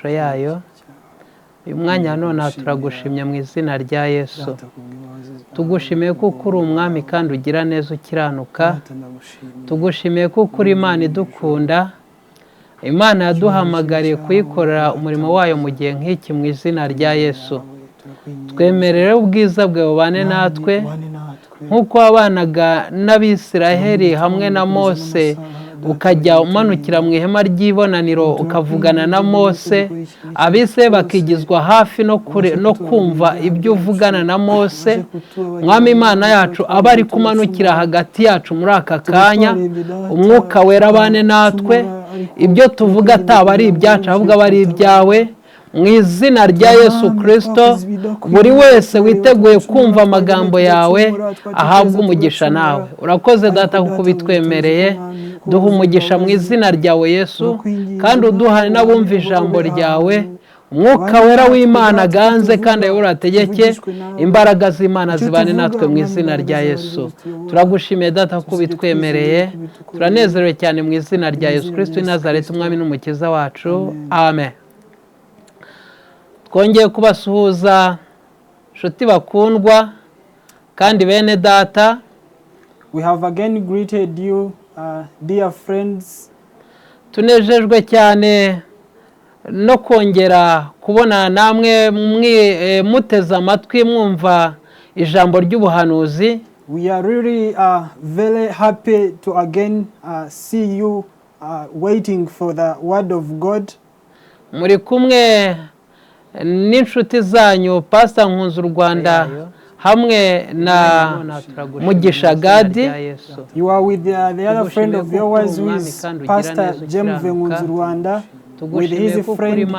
ishusho yayo. Uyu mwanya none turagushimye mu izina rya Yesu. Tugushimiye kuko uri umwami kandi ugira neza ukiranuka. Tugushimiye kuko uri Imana idukunda. Imana yaduhamagariye kuyikorera umurimo wayo mu gihe nk'iki mu izina rya Yesu. Twemerere ubwiza bwawe bubane natwe nk'uko wabanaga n'Abisiraheli hamwe na Mose, ukajya umanukira mu ihema ry'ibonaniro ukavugana na Mose, abise bakigizwa hafi no kumva ibyo uvugana na Mose. Mwami Imana yacu aba ari kumanukira hagati yacu muri aka kanya, umwuka wera abane natwe, ibyo tuvuga ataba ari ibyacu ahubwo aba ari ibyawe. Mu izina rya Yesu Kristo, buri wese witeguye kumva amagambo yawe ahabwa umugisha nawe. Urakoze data kuko bitwemereye. Duha umugisha mu izina ryawe Yesu, kandi uduhane n'abumva ijambo ryawe. Umwuka wera w'Imana aganze kandi ayobora ategeke. Imbaraga z'Imana zibane natwe mu izina rya Yesu. Turagushimiye data kuko bitwemereye. Turanezerewe cyane mu izina rya Yesu Kristo w'i Nazareti, umwami n'umukiza wacu. Amen. Twongeye kubasuhuza nshuti bakundwa kandi bene data. We have again greeted you, dear friends. Tunejejwe cyane no kongera kubona namwe muteze amatwi mwumva ijambo ry'ubuhanuzi. We are really very happy to again see you waiting for the word of God. Muri kumwe n'inshuti zanyu Pastor Nkunzu Rwanda hamwe na Mugisha Gadi. You are with the other friend of yours who is Pastor James Nkunzu Rwanda, with his friend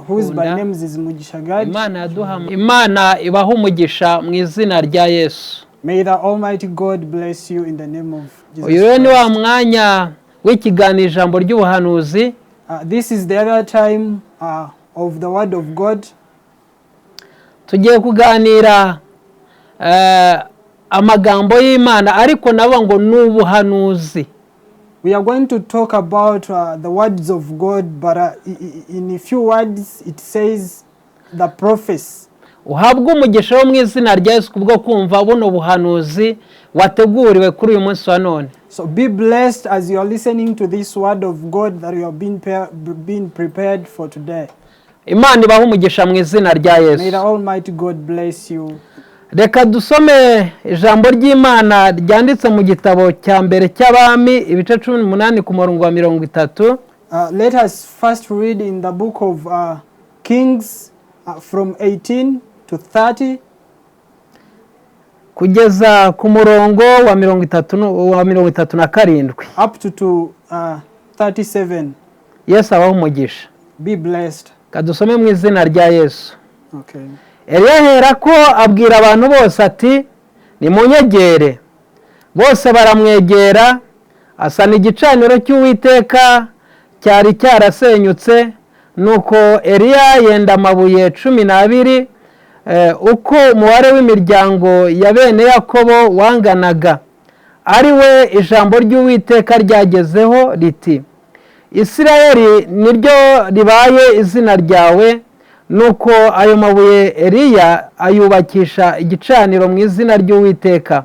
whose by name is Mugisha Gadi. Imana ibaha umugisha mu izina rya Yesu. May the Almighty God bless you in the name of Jesus. Uyu ni wa mwanya w'ikiganiro ijambo ry'ubuhanuzi. This is the other time of the word of God. Tugiye kuganira amagambo y'Imana ariko nabo ngo n'ubuhanuzi. We are going to talk about the words of God, but in a few words it says the prophecy. Uhabwa umugisha wo mu izina rya Yesu kubwo kumva buno buhanuzi wateguriwe kuri uyu munsi wa none. So be blessed as you are listening to this word of God that you have been prepared for today. Imana ibaha umugisha mu izina rya Yesu. May the Almighty God bless you. Reka dusome ijambo ry'Imana ryanditse mu gitabo cya mbere cy'Abami ibice 18 ku murongo wa 30. Let us first read in the book of Kings from 18 to 30. Kugeza ku murongo wa 37 up to 37. Yesu abaha umugisha. Be blessed. Kadusome mu izina rya Yesu. Okay. Eliya ko abwira abantu bose ati nimunyegere. Bose baramwegera, asana igicaniro cy'Uwiteka cyari cyarasenyutse. Nuko Eliya yenda amabuye 12 uko umubare w'imiryango ya bene Yakobo wanganaga. Ari we ijambo ry'Uwiteka ryagezeho riti, Isirayeli niryo ribaye izina ryawe. Nuko ayo mabuye Eliya ayubakisha igicaniro mu izina ry'Uwiteka,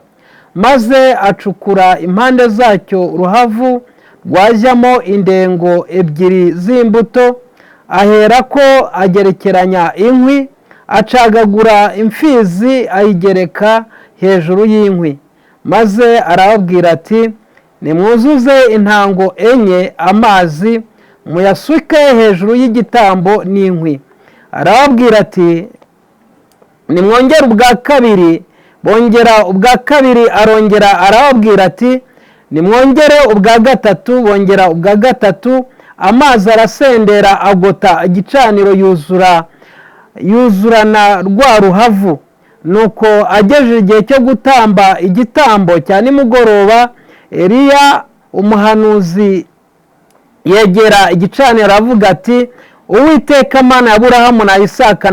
maze acukura impande zacyo uruhavu rwajyamo indengo ebyiri z'imbuto, ahera ko agerekeranya inkwi, acagagura imfizi ayigereka hejuru y'inkwi. Maze arababwira ati, nimwuzuze intango enye amazi, muyasuke hejuru y'igitambo n'inkwi. Arababwira ati, nimwongere ubwa kabiri. Bongera ubwa kabiri. Arongera arababwira ati, nimwongere ubwa gatatu. Bongera ubwa gatatu. Amazi arasendera agota igicaniro yuzurana rwa ruhavu. Nuko agejeje igihe cyo gutamba igitambo cya nimugoroba, Eliya umuhanuzi yegera igicaniro aravuga ati, Uwiteka Mana ya Aburahamu na Isaka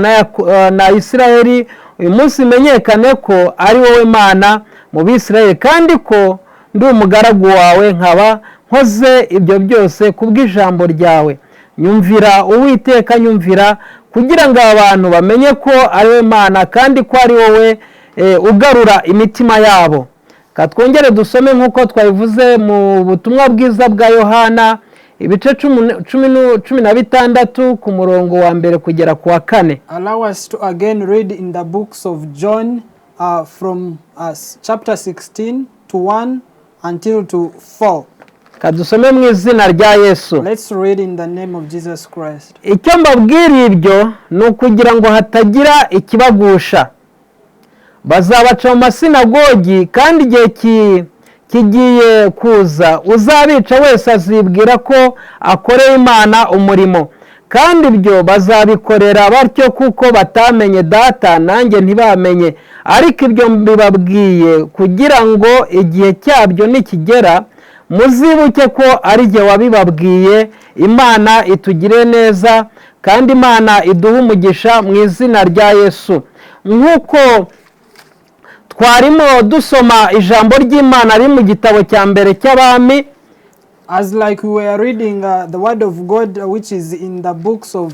na Isirayeli, uyu munsi menyekane ko ari wowe Mana mu Bisirayeli, kandi ko ndi umugaragu wawe nkaba nkoze ibyo byose kubw'ijambo ryawe. nyumvira Uwiteka, nyumvira, kugira ngo abantu bamenye ko ari we Mana kandi ko ari wowe ugarura imitima yabo. Katwongere dusome nk'uko twabivuze mu butumwa bwiza bwa Yohana ibice 16 ku murongo wa mbere kugera ku wa 4. Allow us to again read in the books of John from chapter 16 to 1 until to 4. Kadusome mu izina rya Yesu. Let's read in the name of Jesus Christ. Icyo mbabwira ibyo ni ukugira ngo hatagira ikibagusha. Bazabaca mu masinagogi, kandi igihe kigiye kuza uzabica wese azibwira ko akoreye Imana umurimo, kandi ibyo bazabikorera batyo kuko batamenye Data nanjye ntibamenye. Ariko ibyo mbibabwiye kugira ngo igihe cyabyo nikigera muzibuke ko ari jye wabibabwiye. Imana itugire neza kandi Imana iduhe umugisha mu izina rya Yesu. Nk'uko twarimo dusoma ijambo ry'Imana ari mu gitabo cya mbere cy'Abami, as like we were reading the word of God which is in the books of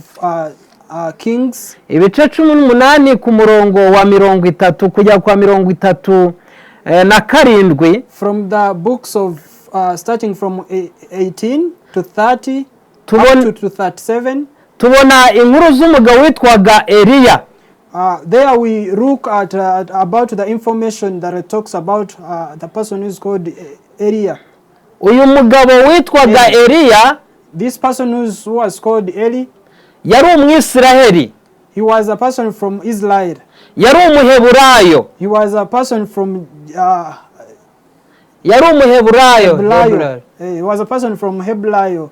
Kings, ibice 18 ku murongo wa 30 kujya kwa 37, from the books of starting from 18 to 30 to 37, tubona inkuru z'umugabo witwaga Eliya. There we look at about the information that talks about the person who is called Eliya. Uyu mugabo witwaga Eliya, this person who was called Eli, yari umwisiraheli. He was a person from Israel. Yari umuheburayo. He was a person from yari umuheburayo. He was a person from Heblayo.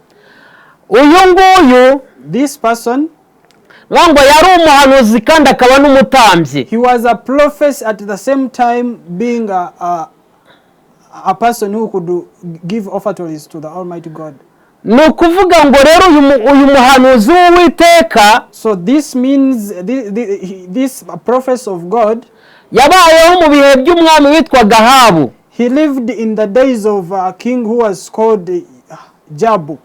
Uyu nguyu, this person, ngo yari umuhanuzi kandi akaba n'umutambyi. He was a prophet at the same time being a person who could give offertories to the Almighty God. Nukuvuga ngo rero uyu muhanuzi w'Uwiteka, so this means this prophet of God, yabayeho mu bihe by'umwami witwaga Ahabu. He lived in the days of a king who was called Jabu.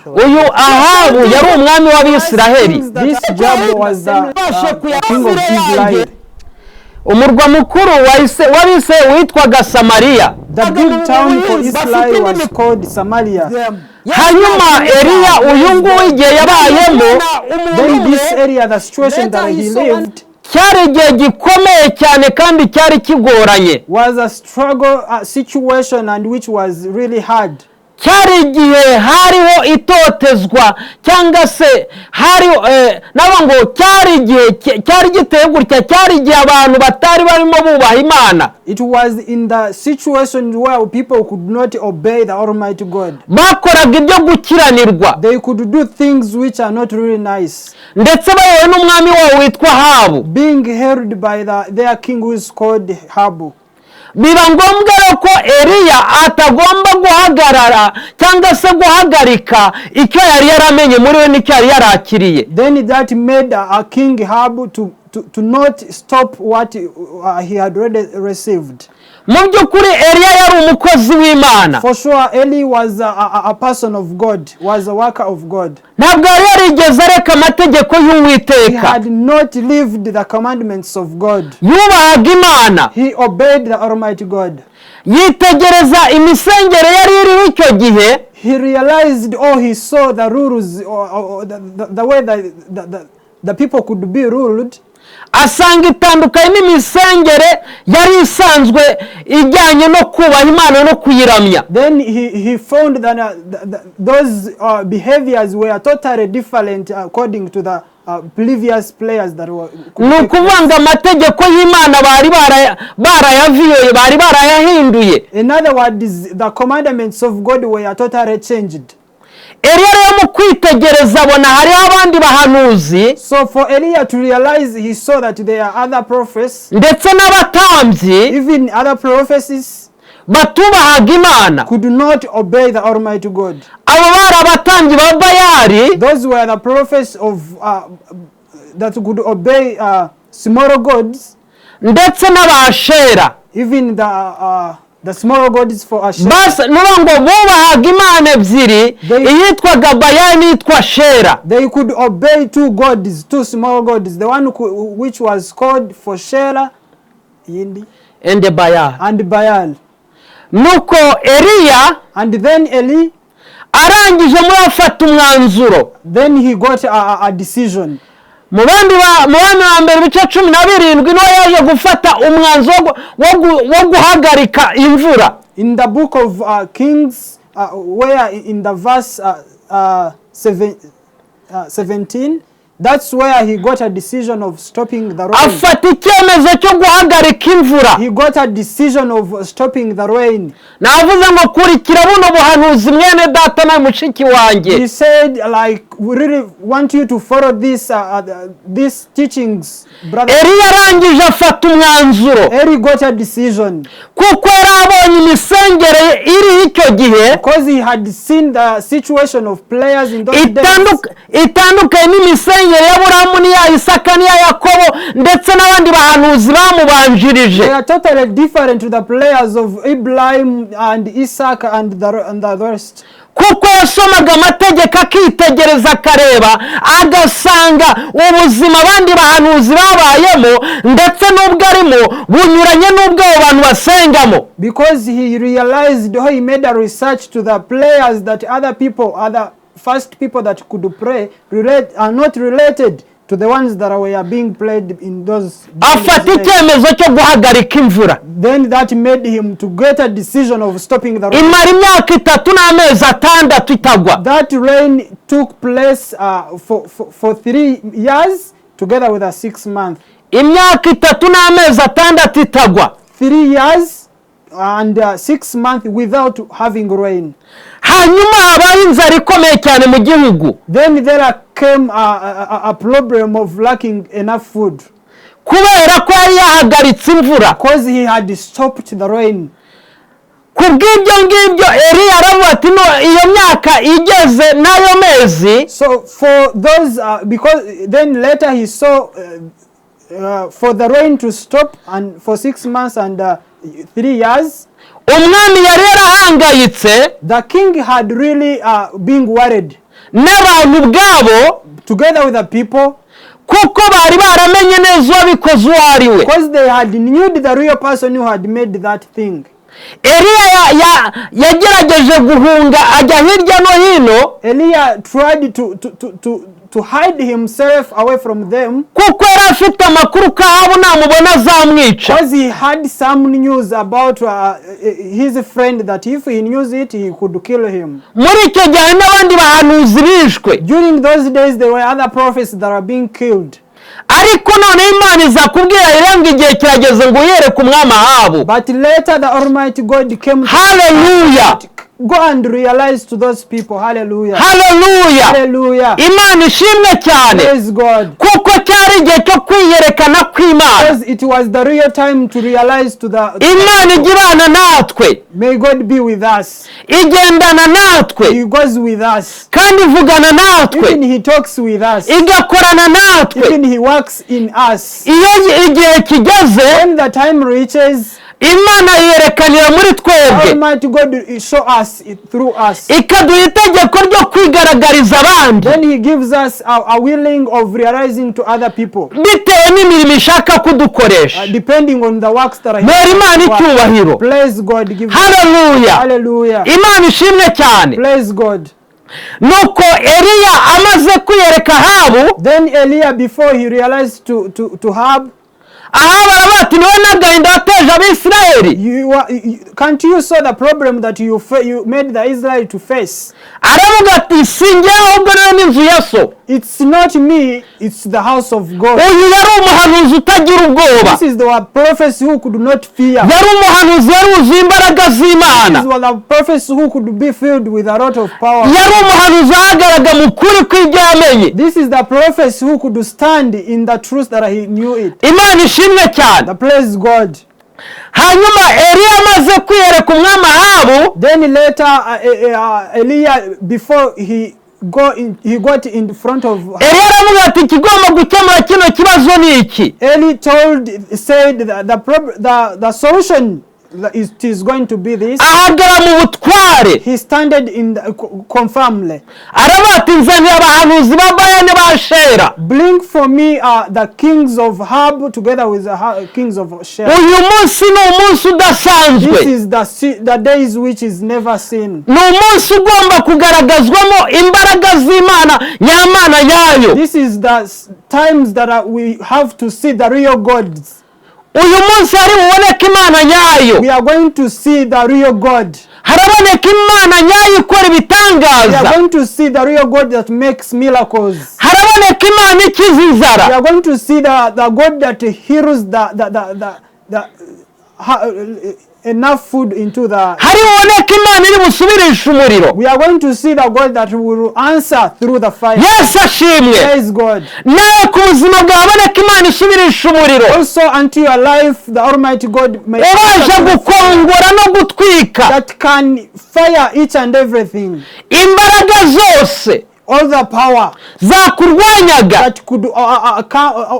Uyu Ahabu yari umwami w'Abisiraheli. This Jabu was the king of Israel. Umurwa mukuru wabise witwaga Samariya. The big town for Israel was called Samaria. Hanyuma Eliya uyu nguyu igihe yabayemo, then this area, the situation that he lived, cyari igihe gikomeye cyane kandi cyari kigoranye. Was a struggle situation and which was really hard. Cyari igihe hariho itotezwa cyangwa se hariho nabo ngo cyari igihe cyari giteye gutya, cyari igihe abantu batari barimo bubaha Imana. It was in the situation where people could not obey the Almighty God. Bakoraga ibyo gukiranirwa. They could do things which are not really nice. Ndetse bayobowe n'umwami wabo witwa Ahabu. Being held by their king who is called Ahabu. Biba ngombwa ko Eliya atagomba guhagarara cyangwa se guhagarika icyo yari yaramenye muri we n'icyo yari yarakiriye. Then that made a king Ahabu to not stop what he had already received. Mu by'ukuri Eliya yari umukozi w'Imana. For sure Eli was a person of God, was a worker of God. Ntabwo yarigeze areka amategeko y'Uwiteka. He had not lived the commandments of God. Yubahaga Imana. He obeyed the Almighty God. Yitegereza imisengere yari iriho icyo gihe. He realized, he saw the rules or the way that the people could be ruled. Asanga itandukanye n'imisengere yari isanzwe ijyanye no kubaha Imana no kuyiramya. Then he found that those behaviors were totally different according to the previous players that were. Nukuvanga amategeko y'Imana barayaviyoye, bari barayahinduye. In other words, the commandments of God were totally changed. Eliya rero mu kwitegereza abona hari abandi bahanuzi. So for Eliya to realize, he saw that there are other prophets, ndetse n'abatambyi, even other prophecies, batubahaga Imana, could not obey the Almighty God. Abo bari abatambyi ba Bayali. Those were the prophets of that could obey small gods, ndetse n'abashera, even The smaller God is for Asherah. bas nurango bubahaga imana ebyiri iyitwaga Bayali n'iyitwa Shera. They could obey two gods, two small gods, the one which was called for Shera and Bayali. And Bayal. Nuko Eliya and then Eli arangije muri afata umwanzuro. Then he got a decision. Mu bandi wa mbere bice 17 niho yaje gufata umwanzuro wo guhagarika imvura. In the book of Kings, where in the verse 17, that's where he got a decision of stopping the rain. Afata icyemezo cyo guhagarika imvura. He got a decision of stopping the rain. Navuze ngo kurikira buno buhanuzi mwene data na mushiki wanjye. He said, like, we really want you to follow these teachings, brother. Eliya arangije afata umwanzuro. Eli got a decision. Kuko yarabonye imisengere iri icyo gihe. Because he had seen the situation of players in those days. Itandukanye n'imisengere y'Aburahamu n'iya Isaka n'iya Yakobo ndetse n'abandi bahanuzi bamubanjirije. They are totally different to the players of Abraham and Isaac and the rest. Kuko yasomaga amategeko akitegereza akareba agasanga ubuzima abandi bahanuzi babayemo ndetse n'ubwo arimo bunyuranye n'ubwo abantu basengamo. Because he realized, he made a research to the players that other first people that could pray are not related to the ones that were being played in those. Afata icyemezo cyo guhagarika imvura. Then that made him to get a decision of stopping the rain. Imara imyaka 3 n'amezi 6 itagwa. That rain took place for 3 years together with a 6 month. Imyaka 3 n'amezi 6 itagwa. 3 years and 6 months without having rain. Hanyuma habaye inzara ikomeye cyane mu gihugu. Then there came a problem of lacking enough food. Kubera ko yari yahagaritse imvura. Because he had stopped the rain. Kubw'ibyo ngibyo Eliya aravuga ati no iyo myaka igeze nayo mezi. So for those because then later he saw for the rain to stop and for 6 months and 3 years. Umwami yari yarahangayitse. The king had really been worried. N'abantu bwabo together with the people. Kuko bari baramenye neza wabikoze uwo ari we. Because they had knew the real person who had made that thing. Eliya yagerageje guhunga ajya hirya no hino. Eliya tried to hide himself away from them. Kuko yari afite amakuru ko abo namubona azamwica. Because he had some news about his friend that if he knew it he could kill him. Muri icyo gihe n'abandi bahanuzi bishwe. During those days there were other prophets that are being killed. Ariko none Imana izakubwira iranga igihe kirageze ngo uyere ku mwami Ahabu. But later the Almighty God came. Hallelujah. Go and realize to those people. Hallelujah. Hallelujah. Hallelujah. Imana ishimwe cyane. Praise God. Kuko cyari igihe cyo kwiyerekana kw'Imana. Because it was the real time to realize to the Imana igirana natwe. May God be with us. Igendana natwe. He goes with us. Kandi ivugana natwe. Even he talks with us. Igakorana natwe. Even he works in us. Iyo igihe kigeze, when the time reaches, Imana yerekanira muri twebwe. Almighty God show us through us. Ikaduha itegeko ryo kwigaragariza abandi. Then he gives us a willing of realizing to other people. Bitewe n'imirimo ishaka kudukoresha. Depending on the works that Mwari Imana icyubahiro. Praise God. Give Hallelujah. Hallelujah. Imana ishimwe cyane. Praise God. Nuko Eliya amaze kwiyereka Ahabu. Then Eliya, before he realized to Ahab, Ahabu arabati niwe n'agahinda wateje Abisirayeli. Can't you saw the problem that you made the Israel to face? Aravuga ati sinjye ahubwo rero n'inzu ya so. It's not me, it's the house of God. Uyu yari umuhanuzi utagira ubwoba. This is the prophets who could not fear. Yari umuhanuzi yari uzuye imbaraga z'Imana. These were the prophets who could be filled with a lot of power. Yari umuhanuzi ahagaraga mu kuri kw'ibyo yamenye. This is the prophets who could stand in the truth that he knew it. Imana ishimwe cyane. The praise God. Hanyuma Eliya amaze kwiyereka umwami Ahabu. Then later Eliya, before he got in front of Eliya aravuga ati ikigomba gukemura kino kibazo ni iki. Eli said the solution it is going to be this. ahagara mu butware, He standed in the, confirmly. arabati nzanira abahanuzi ba Bayani ba Shera. Bring for me the kings of Hab together with the kings of Shera. Uyu munsi ni umunsi udasanzwe, This is the days which is never seen. ni umunsi ugomba kugaragazwamo imbaraga z'Imana nyamana yayo. This is the times that we have to see the real gods. Uyu munsi hari buboneka Imana nyayo, We are going to see the real God. haraboneka Imana nyayo ikora We are ibitangaza, going to see the real God that makes miracles. haraboneka Imana ikiza We inzara, are going to see the God that heals enough food into the. hari buboneka Imana iri busubirisha umuriro. We are going to see the God that will answer through the fire. Yesu ashimwe. Praise God. Nawe ku buzima bwawe haboneka Imana isubirisha umuriro, Also unto your life, the Almighty God may ubasha gukongora no gutwika that can fire each and everything. imbaraga zose All the power zakurwanyaga, that could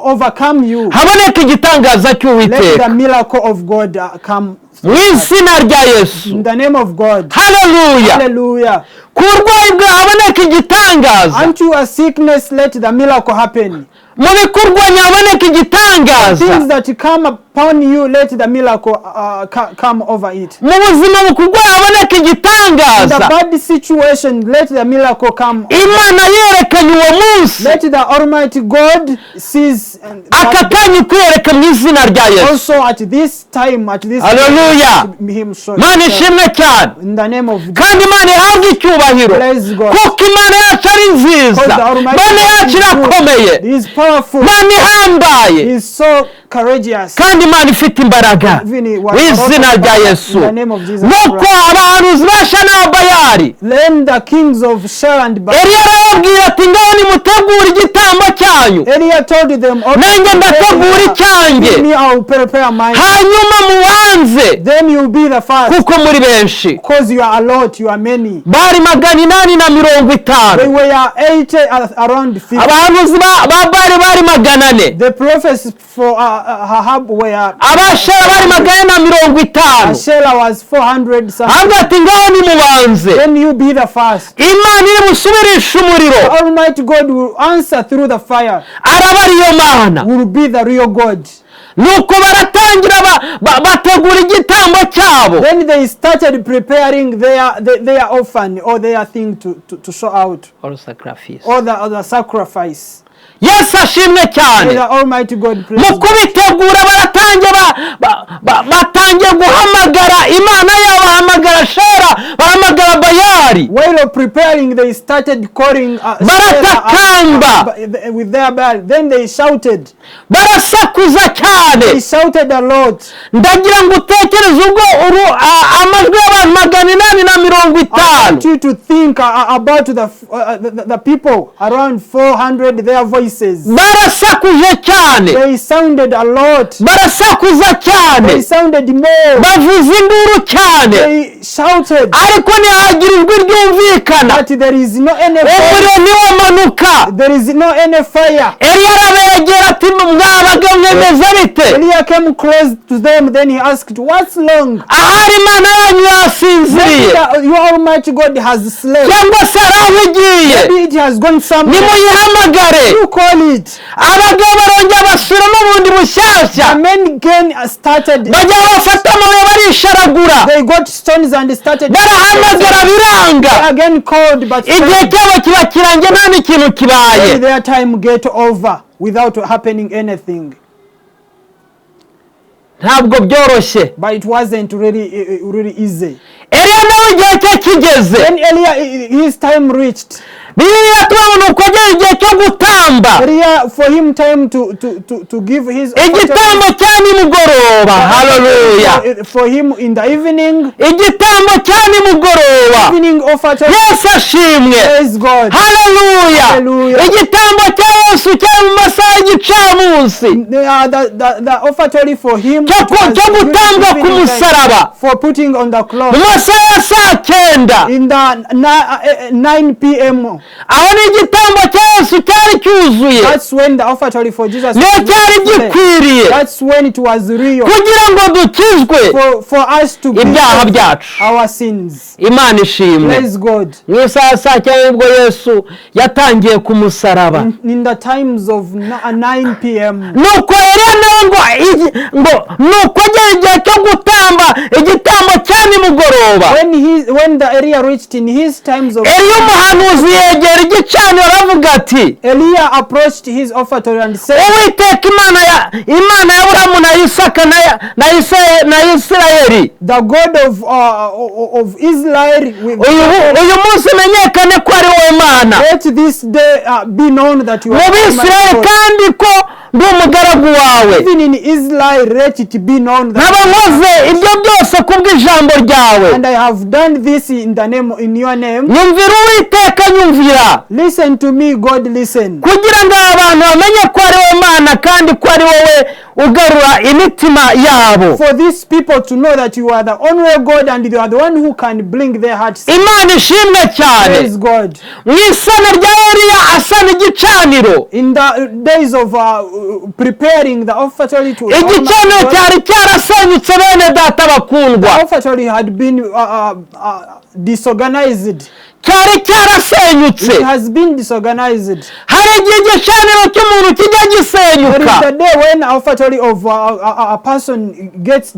overcome you. haboneka igitangaza Let the cy'Uwiteka miracle of God come. mu izina rya Yesu. In the name of God. Haleluya. Hallelujah. Ku burwayi bwawe haboneka igitangaza, Unto a sickness, let the miracle happen. mu bikurwanya haboneka Things igitangaza, that come upon you, let the miracle come over it. mu buzima bukurwaye haboneka In the igitangaza. bad situation, let the miracle come. Imana yerekanye uwo munsi, Let the Almighty God seize and aka kanya ikwereka mu izina rya Yesu. also at this time, Hallelujah. him show Imana himself. ishimwe cyane, In the name of God. kandi Imana ihabwe icyubahiro, Praise God. kuko Imana yacu ari nziza, Because the Almighty Imana yacu God is irakomeye, good. He is powerful. Imana ihambaye, He is so courageous. kandi Imana ifite imbaraga Even he was mu izina rya in Yesu. the name of Jesus Nuko Christ. abahanuzi ba Shana na Bayali, Then the kings of Shera and Baal. Eliya arababwira ati ngaho nimutegure igitambo cyanyu, Eliah told them, nanjye ndategura icyanjye, me, I will prepare mine. hanyuma mubanze Then you will be the first. kuko muri benshi. Because you are a lot, you are many. Bari 850. They were 80 around 50. Abahanuzi ba Bayali bari 400, The prophets for Ahab were. abashara bari 450. Shela was 400 something. Avuga ati ngaho nimubanze, Then you be the first. Imana iri busubirisha umuriro, Almighty God will answer through the fire. araba ariyo Mana. Will be the real God. Nuko baratangira bategura igitambo cyabo. Then they started preparing their offering or their thing to show out. Or sacrifice. Or the sacrifice. Yesu ashimwe May cyane. the Almighty God praise Mu God. kubitegura batangiye guhamagara Imana yabo, bahamagara Shera, bahamagara Bayali, While preparing, they started calling baratakamba, with their Baal. Then they shouted. barasakuza cyane. They shouted a lot. Ndagira ngo utekereze ubwo amajwi y'abantu 850. I want you to think about the people around 400, their voices. Barasakuje cyane, They sounded a lot. barasakuza cyane, They sounded more. bavuza induru cyane, They shouted. ariko ntihagira ijwi ryumvikana. But there is no any Umuriro fire. ntiwamanuka. There is no any fire. Eliya arabegera ati mwabaga mwemeze bite? Eliah came close to them. Then he asked, "What's wrong? Ahari Imana yanyu yasinziriye, Your Almighty God has slept. cyangwa se ari aho igiye, Maybe it has gone somewhere. nimuyihamagare." You call it. Abagabo barongera basubiramo bundi bushyashya, The men again started. bajya bafata amabuye barisharagura, They got stones and started. barahamagara biranga. Again called, but Igihe cyabo kiba kirangiye nta n'ikintu kibaye. their time get over without happening anything. Ntabwo byoroshye. But it wasn't really easy. Eliya nawe igihe cye kigeze, When Eliah, his time reached, Bibiliya tubona uko agera igihe cyo gutamba Eliah, for him time to give his igitambo cya nimugoroba. Haleluya. for him in the evening, Igitambo cya nimugoroba. evening offertory. Yesu ashimwe. Praise God. Haleluya. Hallelujah. Igitambo cya Yesu cyari mu masaha y'igicamunsi, The offertory for him cyo gutambwa ku musaraba for putting on the mu cross. masaha ya saa 9 in the 9 p.m. aho ni igitambo cya Yesu cyari cyuzuye. That's when the offertory for Jesus niyo cyari gikwiriye. That's when it was real. kugira ngo dukizwe For us to be ibyaha byacu. our sins. Imana ishimwe. Praise God. mu isaha saa 9 ubwo Yesu yatangiye ku musaraba. In the times of 9 p.m. nuko rero nuko igihe cyo gutamba igitambo cya nimugoroba. When the area reached in his times of ry'ubuhanuzi yegera igicaniro aravuga ati, Eliah approached his offertory and said, Uwiteka Imana ya Aburahamu na Isaka na Isirayeli, the God of Israel, uyu munsi menyekane ko ari wowe Mana. let this day be known that you are mu Bisirayeli God. kandi ko ndi umugaragu wawe. Even in Israel, let it be known that nkaba nkoze ibyo byose kubw'ijambo ryawe. and I have done this in your name. nyumvira Uwiteka, nyumvira. Listen to me, God, listen. kugira ngo abantu bamenye ko ari wowe Mana kandi ko ari wowe ugarura imitima yabo. For these people to know that you are the only God and you are the one who can bring their hearts. Imana ishimwe cyane. Praise God. mu isana rya Eliya asana igicaniro. In the days of preparing the offertory to igicaniro cyari cyarasenyutse bene data bakundwa. the offertory had been disorganized. cyari cyarasenyutse. It has been disorganized. hari igihe igicaniro cy'umuntu kijya There gisenyuka. is the day when offertory of a person gets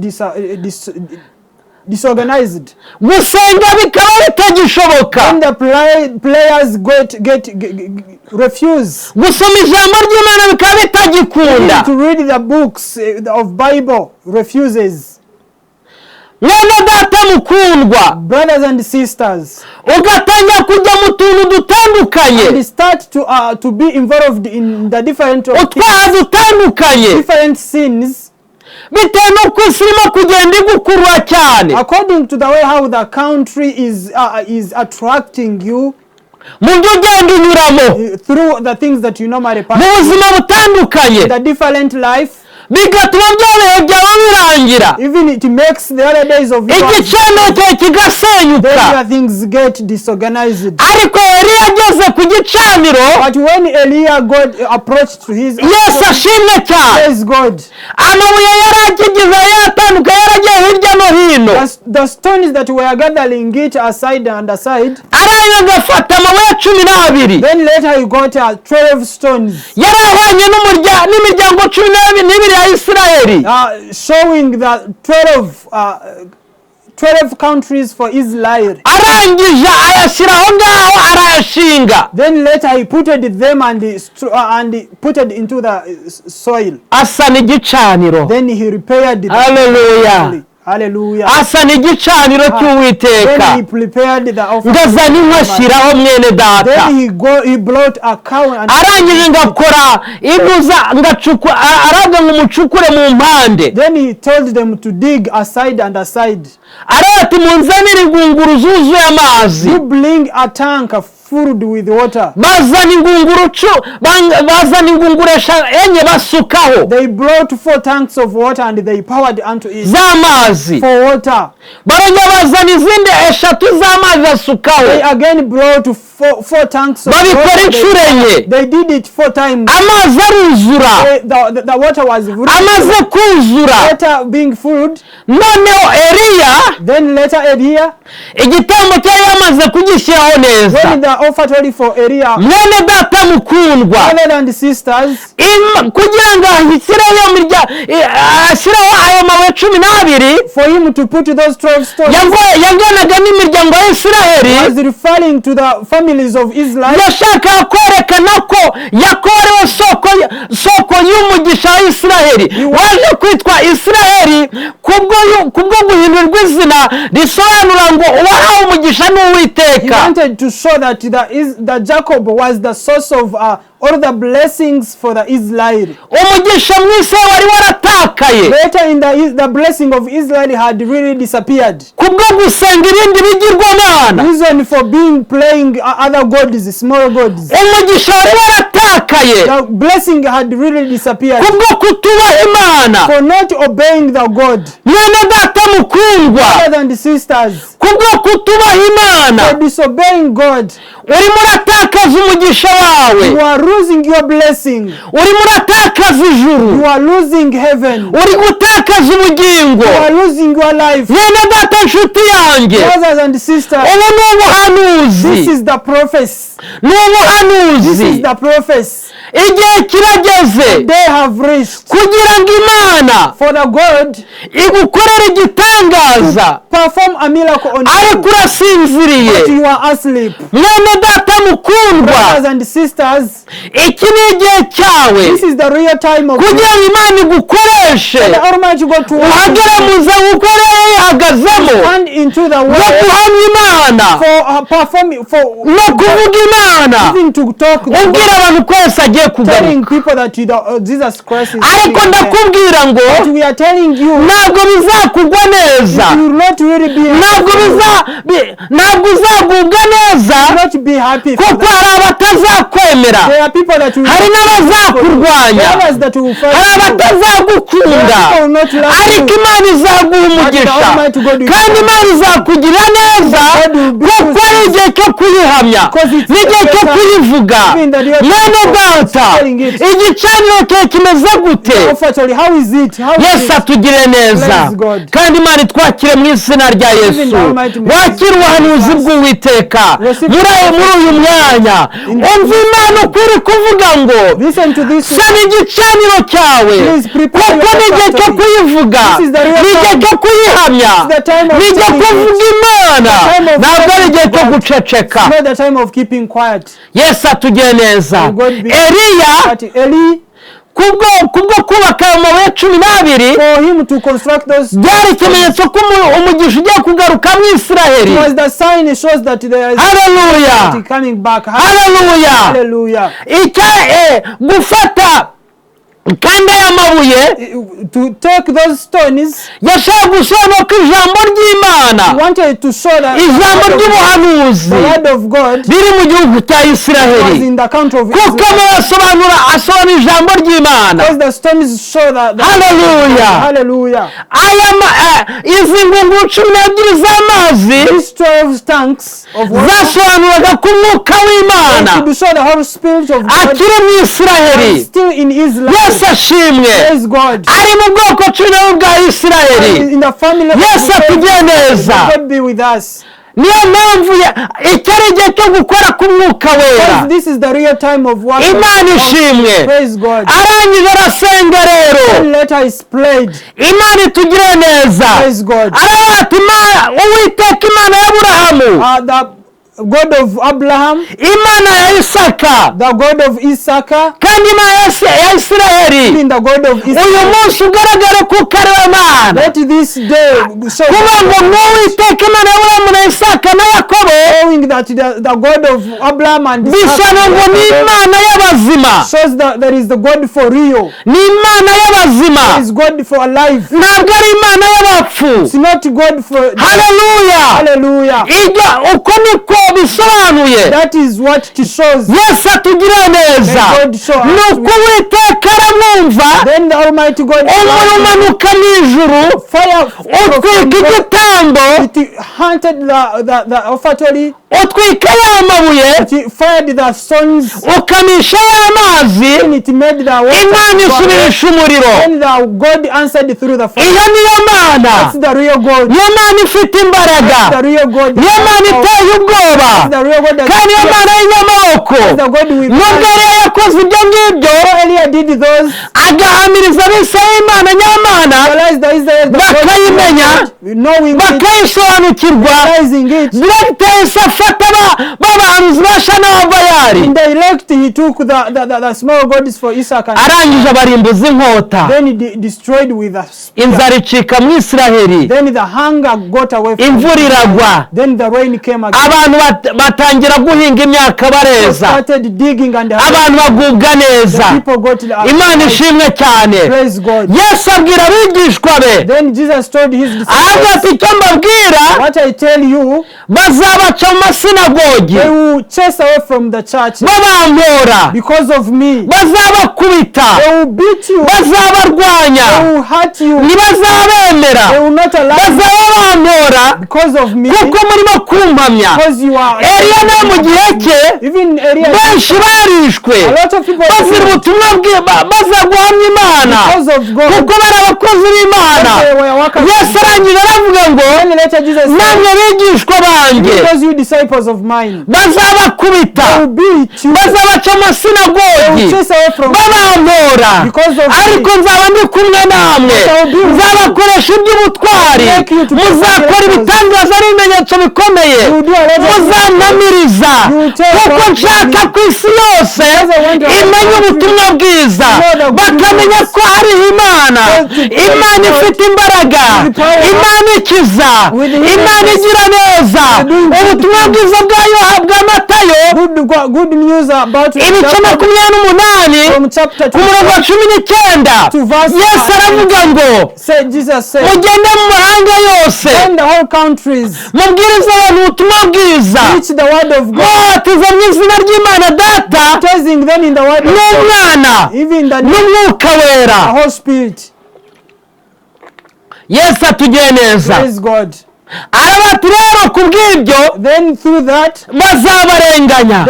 disorganized. gusenga bikaba bitagishoboka. When the players get refuse gusoma ijambo ry'Imana bikaba bitagikunda. to read the books of Bible, refuses. mwene data mukundwa, Brothers and sisters, ugatangira kujya mu tuntu dutandukanye, and start to be involved in the utwaha dutandukanye, different sins, bitewe n'uko isi irimo kugenda igukurura cyane. according to the way how the country is attracting you mu byo ugenda unyuramo, through the things that you normally mu pass, buzima butandukanye, the different life, bigatuma byorohe byawe birangira. even it makes the other days of igicaniro cyawe kigasenyuka. then things get disorganized. ariko Eliya ageze ku gicaniro, But when Eliah God approached to his Yesu ashimwe cyane, praise God, amabuye yari akigize yatanduka yaragiye hirya no hino. the stones that were gathering it aside and aside, aranga agafata amabuye 12, then later he got 12 stones, yari ahwanye n'imiryango 12 ya Isirayeli, showing the 12 countries for Israel. arangije ayashyira aho ngaho arayashinga. Then later he putted them and put it into the soil. asana igicaniro. Then he repaired the Hallelujah. Hallelujah. asana igicaniro Then cy'Uwiteka, he prepared the offering. ngazana inkwashyiraho mwene data. Then he brought a cow and arangije ngakora ngacukura, araga ngo mucukure mu mpande. then he told them to dig aside and aside. arati munzanire ingunguru zuzuye amazi. You bring a tank filled with water. bazana ingunguru enye basukaho They brought 4 tanks of water and they poured unto it z'amazi. for water. barajya bazana izindi 3 z'amazi They basukaho. again brought 4 tanks of babikora water. inshuro enye. They did it 4 times. amazi aruzura. The water was amaze kuzura, water being filled. noneho Eliya Then later Eliah, igitambo cyari yamaze kugishyiraho neza. when the offertory for Eliah, mwene data mukundwa, brothers and sisters, kugira ngo ashyiraho ayo mabuye 12, for him to put those 12 stones, yanganaga n'imiryango ya Isirayeli, was referring to the families of Israel. yashakaga kwerekana ko yakorewe soko y'umugisha wa Isirayeli, waje kwitwa Isirayeli kubwo guhindurwa izina risobanura ngo uwahawe umugisha n'Uwiteka. He wanted to show that the Jacob was the source of all the blessings for the Israel. umugisha mwise wari waratakaye. Later in the blessing of Israel had really disappeared. kubwo gusenga ibindi bigirwamana. Reason for playing other gods, small gods. umugisha wari waratakaye. The blessing had really disappeared. kubwo kutubaha Imana. For not obeying the God. mwene data mukundwa brothers and sisters, kubwo kutubaha Imana for disobeying God, urimo uratakaza umugisha wawe, you are losing your blessing. urimo uratakaza ijuru, You are losing heaven. uri gutakaza ubugingo. You are losing your life. mwene data nshuti yanjye, Brothers and sisters, ubu ni ubuhanuzi, this is the prophecy. ni This ubuhanuzi. is the prophecy. igihe kirageze They have reached kugira ngo Imana for the God igukorere igitangaza perform a miracle on ariko you, urasinziriye. but you are asleep. mwene data mukundwa, Brothers and sisters, iki ni igihe cyawe this is the real time of kugira ngo Imana igukoreshe the Almighty God to uhagere mu za gukorera yihagazemo stand into the no way guhamya Imana for performing, for no kuvuga Imana, even to talk the ubwira God, abantu ko Yesu agiye telling kugaruka. people that Jesus Christ is ariko coming. ndakubwira ngo But we are telling you, ntabwo bizakugwa neza, you will not really be ntabwo uzagubwa neza, you will not be happy for kuko that. hari abatazakwemera, There are people that will hari n'abazakurwanya, others that will fight hari you. abatazagukunda, People will not love ariko you. Imana izaguha umugisha Almighty God will kandi do. Imana izakugirira neza, God will be kuko with ari you. igihe cyo kuyihamya Because it's n'igihe cyo better kuyivuga. even that you are mwene data, telling it. igicaniro cyawe kimeze gute? Officially, how is it? How is Yesu it? atugire neza Praise God. kandi Imana itwakire mu izina rya Yesu. wakire ubuhanuzi bw'Uwiteka muri uyu mwanya. umva Imana ukuri kuvuga ngo Listen to this. sana igicaniro cyawe, kuko ni igihe cyo kuyivuga, ni igihe cyo kuyihamya, ni igihe kuvuga Imana, ntabwo ari igihe cyo guceceka. It's not the time of keeping quiet. Yesu atugire neza. Eliya But Eli, kubwo kubaka amabuye 12 for him to construct those, byari ikimenyetso ko umugisha ugiye kugaruka mu Isiraheli. was the sign. It shows that there is Haleluya, coming back. haleluya. Hallelujah. Gufata kandi aya mabuye To take those stones, yashaka gusobanura ko ijambo ry'Imana, he wanted to show that ijambo ry'ubuhanuzi the word of God biri mu gihugu cya was Isiraheli, in the country of kuko Israel. asobanura ijambo ry'Imana. Because the stones show that. Hallelujah. Hallelujah. izi ngungu 12 z'amazi These 12 tanks of water zasobanuraga ko umwuka w'Imana to show the Holy Spirit of God akiri mu Isiraheli. is still in Israel. Yesu ashimwe, Praise God. ari mu bwoko 12 bwa Isiraheli. In the family of Yesu atugire neza. God be with us. niyo mpamvu icyari igihe cyo gukora k'umwuka wera. This is the real time of work. Imana ishimwe. Praise God. arangije arasenga rero, One letter is played. Imana itugire neza. Praise God. arabati Uwiteka Imana ya Aburahamu, The God of Abraham, Imana ya Isaka, the God of Isaac, kandi Imana ya Isiraheli, in the God of uyu Israel. munsi ugaragara ko ari we Mana. Let this day show kuba ngo n'Uwiteka Imana ya Aburahamu na Isaka na Yakobo, showing that the God of Abraham and bisa ngo ni Imana y'abazima, shows that there is the God for real. ni Imana y'abazima, There is God for alive. ntabwo ari Imana y'abapfu. It's not God for. Haleluya. Hallelujah. Uko niko bisobanuye. That is what it shows. Yesu atugire neza. nuko Uwiteka aramwumva, Then the Almighty God umuriro umanuka n'ijuru, fire utwika igitambo, it hunted the offertory, utwika ya mabuye, it fired the stones, ukamisha y'amazi, and it made the water. Imana isubirisha umuriro. And the God answered through the fire. Iyo niyo Mana, That's the real God. niyo Mana ifite imbaraga, The real God. niyo Mana iteye ubwoba, The real God. kandi niyo Mana y'inyamaboko. The God with. nubwo Eliya yakoze ibyo ngibyo, Earlier did those. agahamiriza abisirayeli Imana nyamana, Realize the Israel. bakayimenya, Knowing it. bakayisobanukirwa, Realizing it. byahise afata b'abahanuzi ba Shana wa Bayali, In the elect, he took the small gods for Isaac, and arangije abarimbuza inkota, then he destroyed with a spear. inzara icika mu Isiraheli, Then the hunger got away from imvura them. iragwa, Then the rain came again. abantu batangira guhinga imyaka bareza, Started digging and abantu bagubwa neza. people got Imana ishimwe ishimwe cyane. Praise God. Yesu abwira abigishwa be, Then Jesus told his avuga ati disciples, icyo mbabwira, what I tell you, bazabaca mu masinagogi they will chase away from the church babampora, because of me. bazabakubita, They will beat you. bazabarwanya, They will hurt you. ntibazabemera, They will not allow you bazabampora because of me. kuko murimo kumpamya. Because you are. Eliya nawe mu gihe cye Even Elias, benshi barishwe a lot of people bazira ubutumwa baza guhamya Imana because of God. kuko bari abakozi b'Imana. They were workers. Yesu arangije aravuga ngo Then later Jesus said, namwe bigishwa banjye because you disciples of mine, bazabakubita, they will beat you. bazabaca mu They masinagogi will chase away from you babampora, because of ariko me. nzaba ndi kumwe namwe, nzabakoresha iby'ubutwari, muzakora ibitangaza n'ibimenyetso bikomeye, muzanamiriza kuko nshaka ku isi yose imenya ubutumwa bwiza, bakamenya ko hariho Imana, Imana ifite imbaraga, Imana ikiza, Imana igira neza. Ubutumwa bwiza bwa Matayo Good news about ibice 28 from chapter ku murongo wa 19, to verse Yesu aravuga ngo Jesus said, mugende mu mahanga yose, in the whole countries, mubwirize abantu ubutumwa bwiza, preach the word of God, mubatiza mu izina ry'Imana Data baptizing them in the word of God, n'Umwana even the n'Umwuka Wera. Holy Spirit. Yesu atugiye neza. Praise God. Arabati rero kubw'ibyo Then through that, bazabarenganya.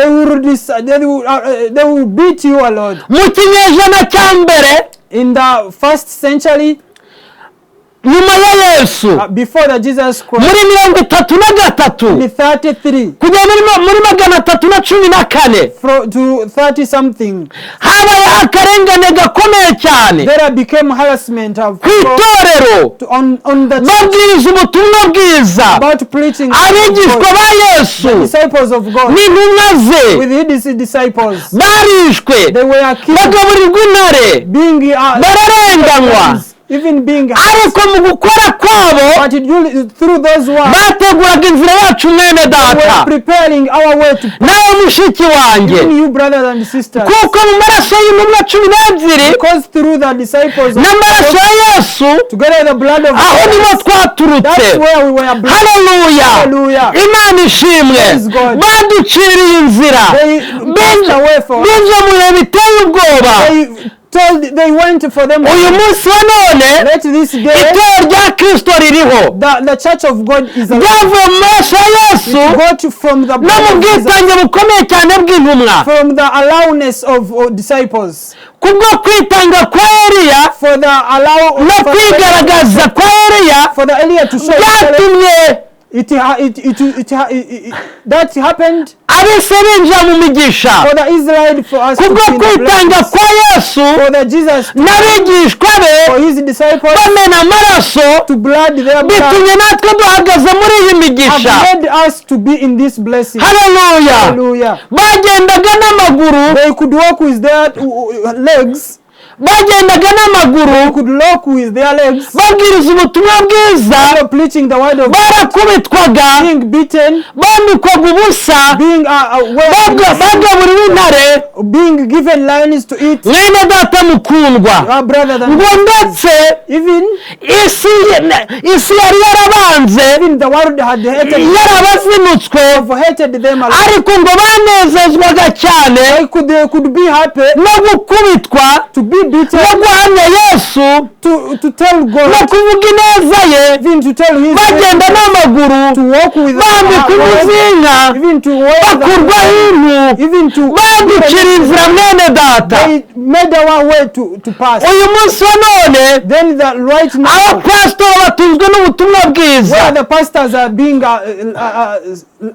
they will beat you a lot. Mu kinyejana cya mbere In the first century, nyuma ya Yesu, before the Jesus Christ, muri 33 in 33 kugera muri 314 to 30 something, habaye akarengane gakomeye cyane there became harassment of ku itorero on the church babwiriza ubutumwa bwiza. about preaching Abigishwa ba Yesu disciples of God n'intumwa ze with his disciples, barishwe, they were killed, bagaburirwa intare, being bararenganywa, even being ariko mu gukora kwabo but through those words bateguraga inzira yacu mwene we data, were preparing our way to nawe mushiki wanjye, even you brothers and sisters, kuko mu maraso y'intumwa 12 because through the disciples n'amaraso ya Yesu together the blood of aho niho Jesus, twaturutse. that's where we were blessed. Haleluya, Hallelujah. Imana ishimwe. Praise God. Baduciriye inzira, They passed away for binje mu bihe biteye ubwoba. they went for them. Uyu munsi wa none Let this day itorero rya Kristo ririho, the church of God is ryavuye mu maraso ya Yesu got from the no blood mu of Jesus, bwitange bukomeye cyane bw'intumwa, from the allowness of disciples, kubwo kwitanga kwa Eliya for the no kwigaragaza kwa Eliya for the Eliah to show byatumye that happened abise binjira mu migisha. for the Israel, for us to Kubwo be in the kwitanga blessings, kwa Yesu for the Jesus n'abigishwa for be his disciples bamena amaraso, to blood their blood bitumye natwe duhagaze muri iyi migisha. have led us to be in this blessing. Haleluya. Hallelujah. Bagendaga n'amaguru, They could walk with their legs, bagendaga n'amaguru could walk with their legs, babwiriza ubutumwa bwiza, preaching the word of God, barakubitwaga, being beaten, bambikwaga ubusa, being bagaburiwe intare. being given lions to eat. Mwene data mukundwa, Our brother than ngo ndetse even isi yari yarabanze, the world had hated yarabazinutswe, hated them, ariko ngo banezezwaga cyane they could be happy no gukubitwa, to be beaten, no guhamya Yesu, to tell no God, kuvuga ineza ye, even to tell his bagenda n'amaguru, to walk with bambika umuzinga, even to wear bakurwaho impu, even to baducira inzira mwene data. they made our way to pass. Uyu munsi wa none Then right now abapasitori batunzwe n'ubutumwa bwiza, where the pastors are being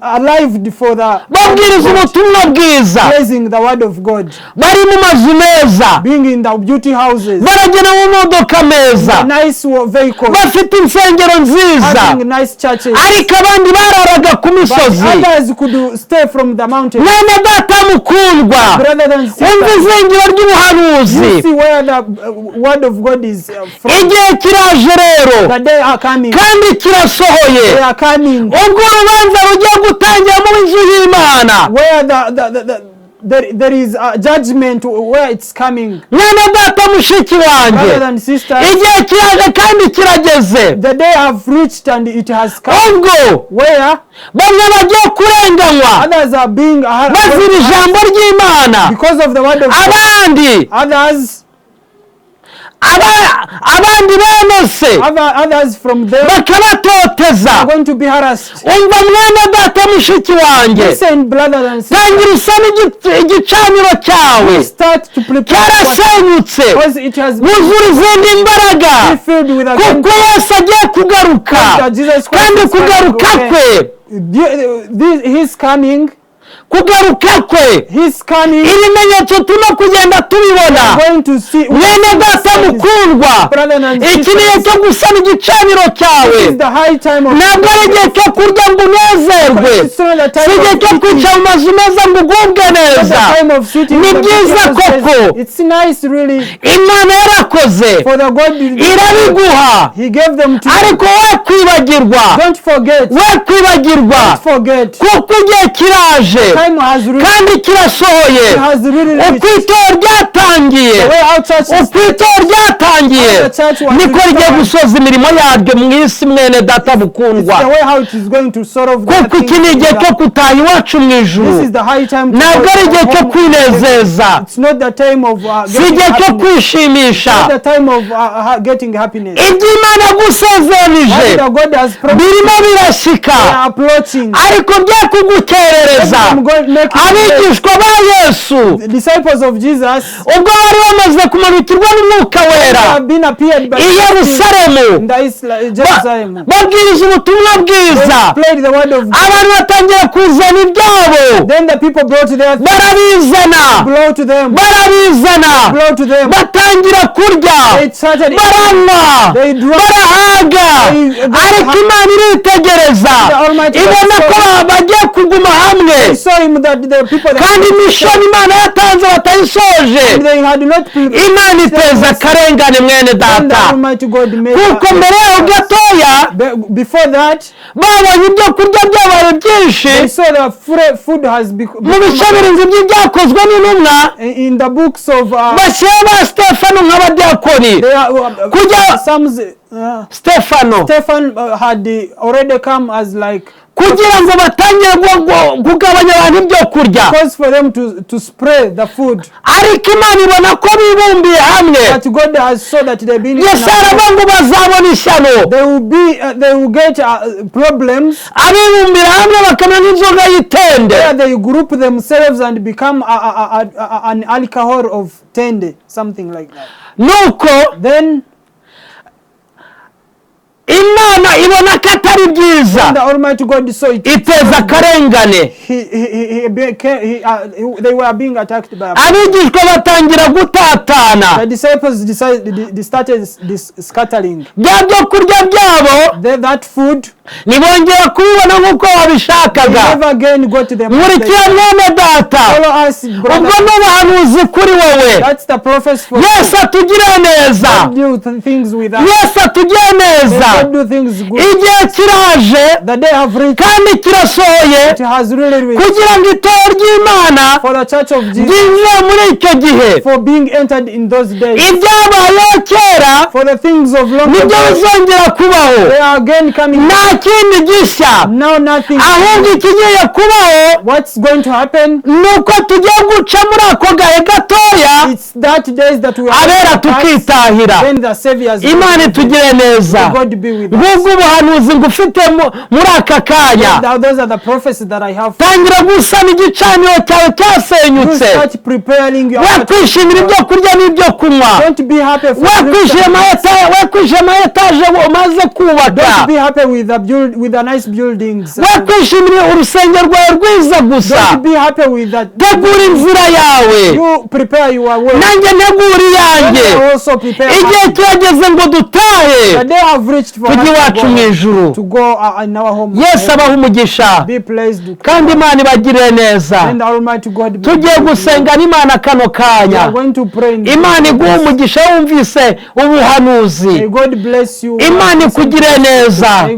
alive for the babwiriza ubutumwa bwiza, praising the word of God, bari mu mazu meza, being in the beauty houses, baragenda mu modoka meza, nice vehicles, bafite insengero nziza, having nice churches, ariko abandi bararaga ku but misozi. others could stay from the mountain. Mwene data mukundwa, Brother and wumve sister, izingiro you ry'ubuhanuzi. see where the word of God is from. Igihe kiraje rero The day are coming. kandi kirasohoye, They are coming. ubwo urubanza rugiye gutangira mu nzu y'Imana. Where there is a judgment where it's coming. Mwene data mushiki wanjye, Brothers and sisters, igihe kiraje kandi kirageze. the day have reached and it has come. Ubwo Where bamwe bagiye kurenganywa others are being bazira ijambo ry'Imana, because of the word of God. abandi bene se Others from them bakabatoteza. are going to be harassed. Umva mwene data mushiki wanjye, Listen, brothers and sisters, tangira usane igicaniro cyawe start to prepare cyarasenyutse, because it has been wuzura izindi mbaraga, filled with a kuko Yesu agiye kugaruka, kandi kugaruka kwe, his coming, ibimenyetso turimo kugenda tubibona. Mwene data mukundwa, iki ni igihe cyo gusana igicaniro cyawe, ntabwo ari igihe cyo kurya ngo unezerwe, si igihe cyo kwicara mu mazu meza ngo ugubwe neza. Ni byiza koko, Imana yarakoze irabiguha, ariko we kwibagirwa, kuko igihe kiraje kandi kirasohoye. Uko itorero ryatangiye niko rigiye gusoza imirimo yaryo mu isi, mwene data mukundwa, kuko iki ni igihe cyo gutaha iwacu mu ijuru, ntabwo ari igihe cyo kwinezeza, si igihe cyo kwishimisha. Ibyo Imana yagusezeranije birimo birashyika, ariko bye kugukerereza. Abigishwa ba Yesu ubwo bari bamaze kumurikirwa n'Umwuka Wera i Yerusalemu, babwiriza ubutumwa bwiza, abantu batangira kuzana ibyabo, barabizana, batangira kurya, baranywa, barahaga, ariko Imana iritegereza, ibona ko bagiye kuguma hamwe, kandi mishoni Imana yatanze batayisoje. Imana iteza akarengane, mwene data, kuko mbere yaho gatoya babonye ibyo kurya byabaye byinshi. Mu bice birindwi by'ibyakozwe n'intumwa bashyiraho ba Stefano nk'abadiyakoni, Stefano had already come as like kugira ngo batangire kugabanya abantu ibyo kurya, for them to spray the food. Ariko Imana ibona ko bibumbiye hamwe. Yesu aravuga ngo bazabona ishyano, they will get problems. Abibumbira hamwe bakamenya n'inzoga y'itende, they group themselves and become an alcohol of tende, something like that. Nuko then Imana ibona ko atari byiza, iteza akarengane. They were being attacked by abigishwa batangira gutatana. The disciples started scattering. Byo kurya byabo, that food, nibongera kubibona nk'uko babishakaga. Kurikira mwene data, ubwo n'ubuhanuzi kuri wowe. Yesu atugire neza, Yesu atugire neza. Igihe kiraje kandi kirasohoye kugira ngo itorero ry'Imana ryinjire muri icyo gihe. Ibyabayeho kera nibyo bizongera kubaho, nta kindi gishya, ahubwo ikigiye kubaho ni uko tugiye guca muri ako gahe gatoya, abera tukitahira. Imana itugire neza. Ngubwo ubuhanuzi ngufite muri aka kanya, tangira gusana igicaniro cyawe cyasenyutse, we kwishimira ibyo kurya n'ibyo kunywa, we kwishima etaje umaze kubaka, we kwishimira urusengero rwawe rwiza gusa. Tegura inzira yawe, nanjye ntegura iyanjye. Igihe kirageze ngo dutahe tujye iwacu mu ijuru. Yesu abaha umugisha kandi Imana ibagirire neza. Tugiye gusenga n'Imana kano kanya. Imana iguhe umugisha wumvise ubuhanuzi, Imana ikugire neza,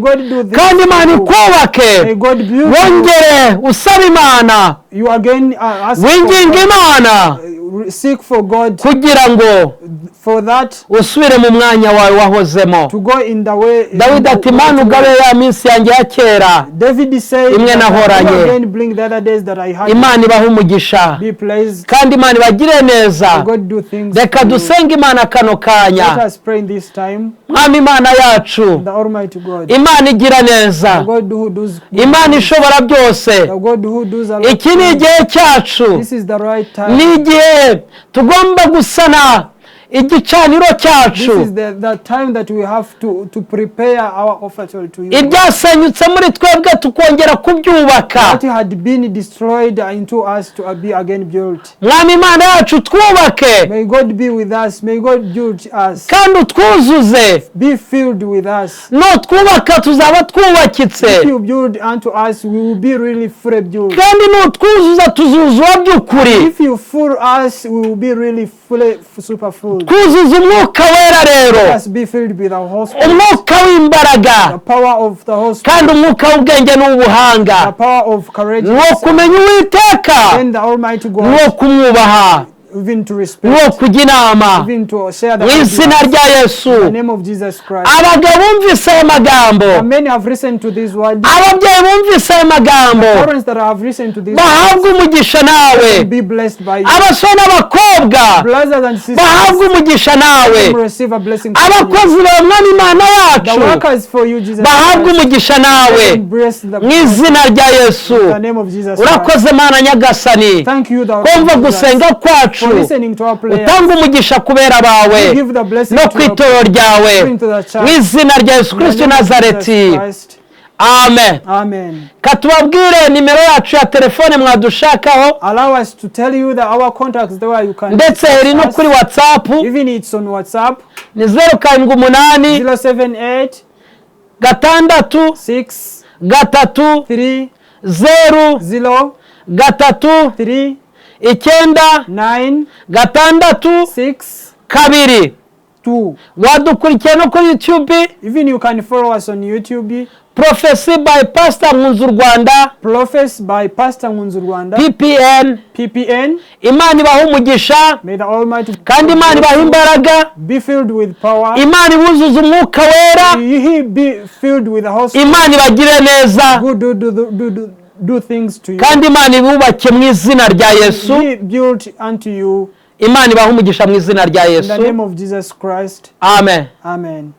do this. kandi Imana ikubake. May God build you. Wongere usaba Imana, You again ask winginga for Imana God, seek for God kugira ngo for that usubire mu mwanya wawe wahozemo. to go in the way. Dawidi ati Imana ugabe ya minsi yanjye ya kera, David said, imwe nahoranye. again bring the other days that I had. Imana ibahe umugisha Be pleased. kandi Imana ibagire neza. God do things. Reka dusenge Imana kano Let kanya. us pray in this time. Mwami Imana yacu, The Almighty God. Imana igira neza, The God who does. Imana ishobora byose. The God who does a lot. Iki ni igihe cyacu, This is the right time. ni igihe tugomba gusana igicaniro This cyacu. is the time that we have to prepare our offertory to you. Ibyasenyutse muri twebwe tukongera kubyubaka. What had been destroyed into us to be again built. Mwami Imana yacu twubake May God be with us. May God build us. kandi utwuzuze. Be filled with us. Nutwubaka tuzaba twubakitse, If you build unto us, we will be really fully built. kandi nutwuzuza tuzuzura by'ukuri. If you fill us, we will be really fully super full. Twuzuza umwuka wera rero, Let us be filled with the Holy Spirit. umwuka w'imbaraga The power of the Holy Spirit. kandi umwuka w'ubwenge The n'ubuhanga, power of courage. nuwo kumenya Uwiteka, And the Almighty nuwo God. kumwubaha, Even to nuwo respect. kujya inama. Even to share the Mu izina ideas. rya In Yesu, the name of Jesus Christ. abagabo bumvise aya magambo, Many have listened to this word. ababyeyi bumvise aya magambo, Parents that have listened to this bahabwe umugisha nawe. word, be blessed by you. Abasore n'abakobwa Brothers and sisters, bahabwe umugisha nawe. receive a blessing from you. Abakozi bawe Mwami Imana The yacu workers for you, Jesus bahabwe Christ. umugisha nawe Embrace the mu izina rya Yesu. in the name of Jesus Christ. Urakoze Mana nyagasani, Thank you, the kumva Lord, gusenga for kwacu, listening to our prayer. utanga umugisha kubera bawe Give the blessing no to ku your itorero ryawe bring to the church. mu izina rya Yesu In the Kristo name of Nazareti, Jesus Christ. amen. Amen. Katubabwire nimero yacu ya telefone mwadushakaho, Allow us to tell you that our contacts there you can ndetse iri no contact kuri us. WhatsApp Even it's on WhatsApp ni 078 078 gatandatu 6 gatatu 3 0 0 gatatu 3 icyenda 9 gatandatu 6 kabiri. 2. Wadukurikiye no kuri YouTube, Even you can follow us on YouTube. Prophecy by Pastor Nkunzu Rwanda, Prophets by Pastor Nkunzu Rwanda. PPN. PPN. Imana ibahe umugisha May the Almighty kandi Imana ibahe imbaraga, be filled with power. Imana ibuzuze umwuka wera, He be filled with the Holy Spirit. Imana ibagire neza Good do things to you. kandi Imana ibubake mu izina rya Yesu. Be built unto you Imana ibahe umugisha mu izina rya in the Yesu, name of Jesus Christ. amen. Amen.